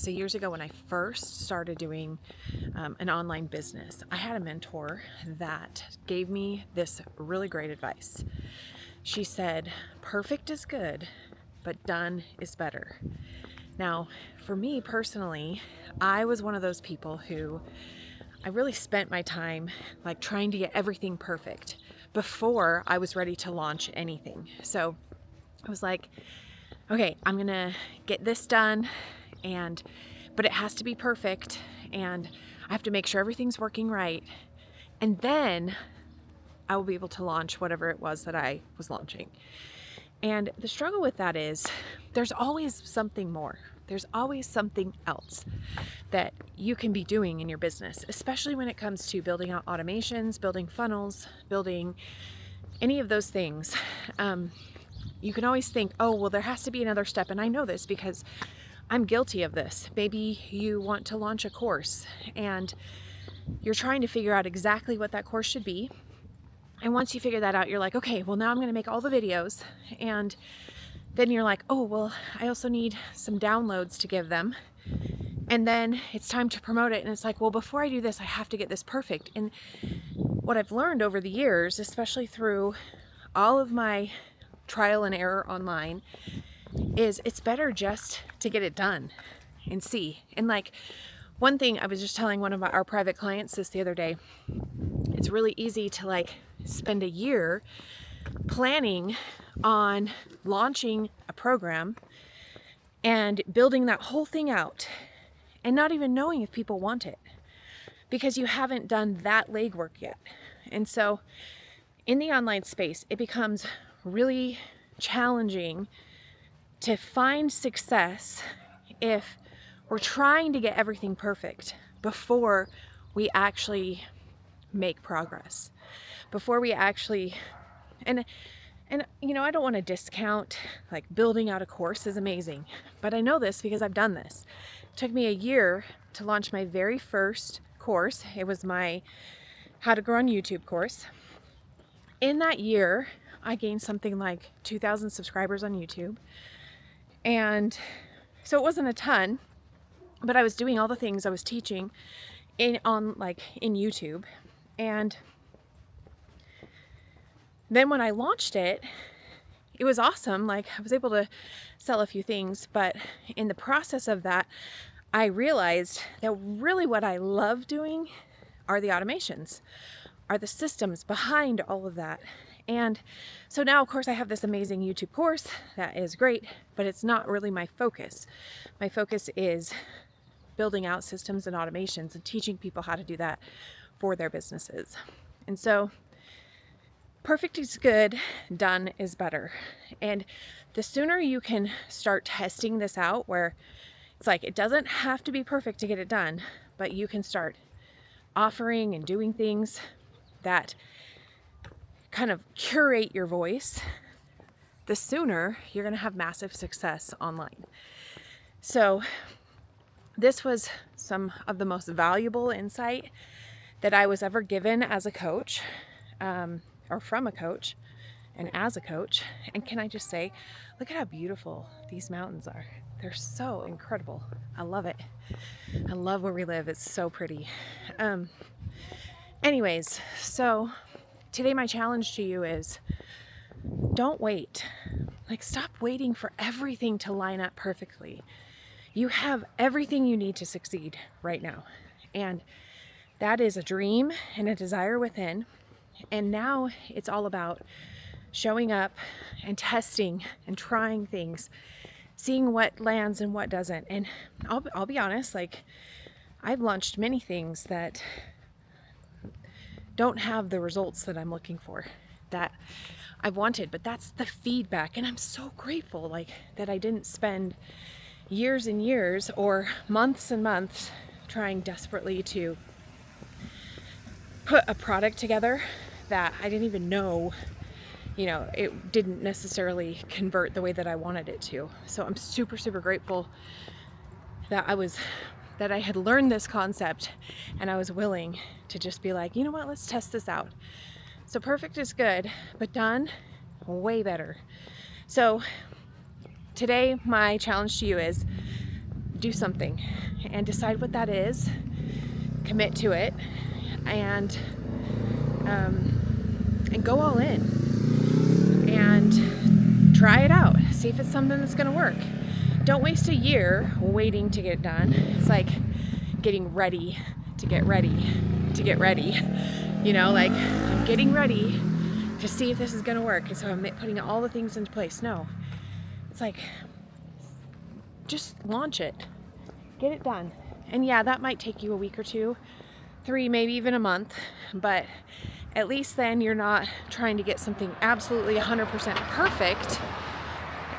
So years ago when I first started doing an online business, I had a mentor that gave me this really great advice. She said, perfect is good, but done is better. Now, for me personally, I was one of those people who I really spent my time like trying to get everything perfect before I was ready to launch anything. So I was like, okay, I'm gonna get this done, but it has to be perfect, and I have to make sure everything's working right, and then I will be able to launch whatever it was that I was launching. And the struggle with that is there's always something more. There's always something else that you can be doing in your business, especially when it comes to building out automations, building funnels, building any of those things. You can always think, oh, well, there has to be another step. And I know this because I'm guilty of this. Maybe you want to launch a course and you're trying to figure out exactly what that course should be. And once you figure that out, you're like, okay, well, now I'm going to make all the videos. And then you're like, oh, well, I also need some downloads to give them. And then it's time to promote it. And it's like, well, before I do this, I have to get this perfect. And what I've learned over the years, especially through all of my trial and error online, is it's better just to get it done and see. And like one thing I was just telling one of our private clients this the other day, it's really easy to like spend a year planning on launching a program and building that whole thing out and not even knowing if people want it because you haven't done that legwork yet. And so in the online space, it becomes really challenging to find success if we're trying to get everything perfect before we actually make progress, before we actually, and you know, I don't want to discount like building out a course is amazing, but I know this because I've done this. It took me a year to launch my very first course. It was my How to Grow on YouTube course. In that year, I gained something like 2,000 subscribers on YouTube. And so it wasn't a ton, but I was doing all the things I was teaching in YouTube. And then when I launched it, it was awesome. Like I was able to sell a few things, but in the process of that, I realized that really what I love doing are the automations, are the systems behind all of that. And so now, of course, I have this amazing YouTube course that is great, but it's not really my focus. My focus is building out systems and automations and teaching people how to do that for their businesses. And so perfect is good, done is better. And the sooner you can start testing this out, where it's like it doesn't have to be perfect to get it done, but you can start offering and doing things that kind of curate your voice, the sooner you're going to have massive success online. So this was some of the most valuable insight that I was ever given as a coach, or from a coach and as a coach. And can I just say, look at how beautiful these mountains are. They're so incredible. I love it. I love where we live. It's so pretty. Anyways, so today my challenge to you is don't wait. Like stop waiting for everything to line up perfectly. You have everything you need to succeed right now. And that is a dream and a desire within. And now it's all about showing up and testing and trying things, seeing what lands and what doesn't. And I'll be honest, like I've launched many things that don't have the results that I'm looking for, that I've wanted, but that's the feedback. And I'm so grateful like that I didn't spend years and years or months and months trying desperately to put a product together that I didn't even know, you know, it didn't necessarily convert the way that I wanted it to. So I'm super, super grateful that I had learned this concept and I was willing to just be like, you know what, let's test this out. So perfect is good, but done, way better. So today, my challenge to you is do something and decide what that is, commit to it, and go all in and try it out. See if it's something that's going to work. Don't waste a year waiting to get it done. It's like getting ready to get ready to get ready. You know, like I'm getting ready to see if this is going to work. And so I'm putting all the things into place. No, it's like just launch it, get it done. And yeah, that might take you a week or two, 3, maybe even a month, but at least then you're not trying to get something absolutely 100% perfect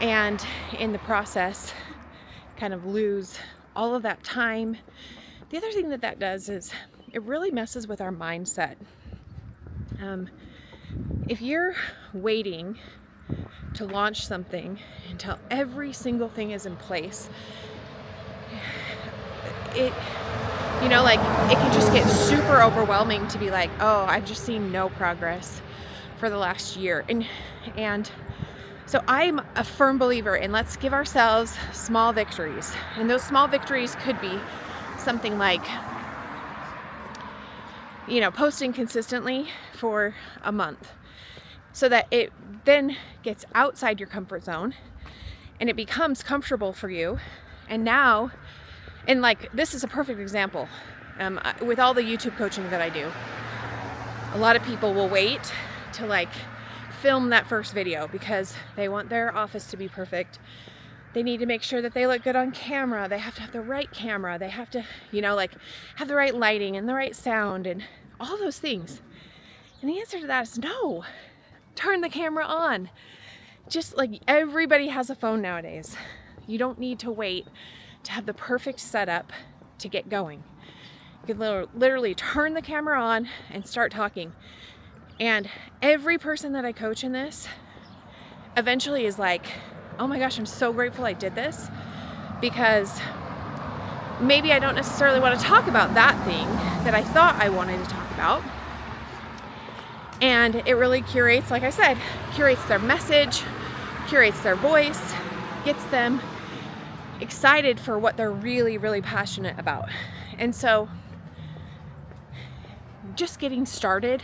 and in the process kind of lose all of that time. The other thing that does is it really messes with our mindset. If you're waiting to launch something until every single thing is in place, it can just get super overwhelming to be like, oh, I've just seen no progress for the last year. And so I'm a firm believer in let's give ourselves small victories. And those small victories could be something like, posting consistently for a month so that it then gets outside your comfort zone and it becomes comfortable for you. And now, and like, this is a perfect example. With all the YouTube coaching that I do, a lot of people will wait to like film that first video because they want their office to be perfect. They need to make sure that they look good on camera. They have to have the right camera. They have to, have the right lighting and the right sound and all those things. And the answer to that is no. Turn the camera on. Just like everybody has a phone nowadays. You don't need to wait to have the perfect setup to get going. You can literally turn the camera on and start talking. And every person that I coach in this eventually is like, oh my gosh, I'm so grateful I did this, because maybe I don't necessarily want to talk about that thing that I thought I wanted to talk about. And it really curates, like I said, curates their message, curates their voice, gets them excited for what they're really, really passionate about. And so just getting started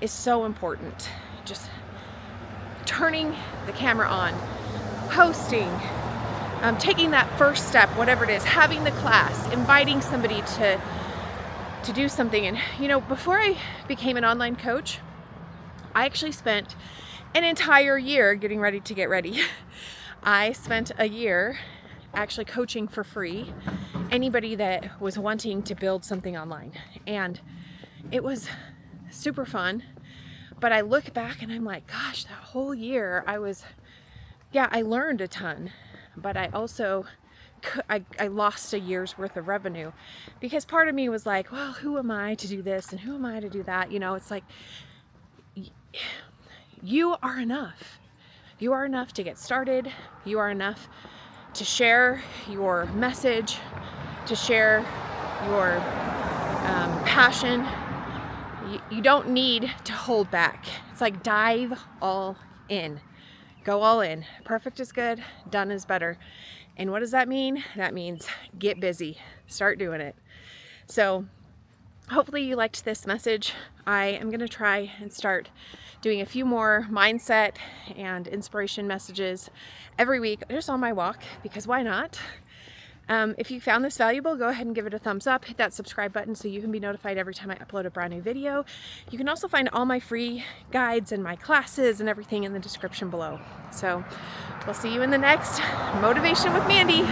is so important. Just turning the camera on, posting, taking that first step, whatever it is, having the class, inviting somebody to do something. And before I became an online coach, I actually spent an entire year getting ready to get ready. I spent a year actually coaching for free anybody that was wanting to build something online. And it was super fun. But I look back and I'm like, gosh, that whole year I learned a ton, but I also, I lost a year's worth of revenue because part of me was like, well, who am I to do this and who am I to do that? It's like, you are enough. You are enough to get started. You are enough to share your message, to share your passion. You don't need to hold back. It's like dive all in. Go all in. Perfect is good. Done is better. And what does that mean? That means get busy. Start doing it. So hopefully you liked this message. I am going to try and start doing a few more mindset and inspiration messages every week just on my walk, because why not? If you found this valuable, go ahead and give it a thumbs up. Hit that subscribe button so you can be notified every time I upload a brand new video. You can also find all my free guides and my classes and everything in the description below. So we'll see you in the next Motivation with Mandy.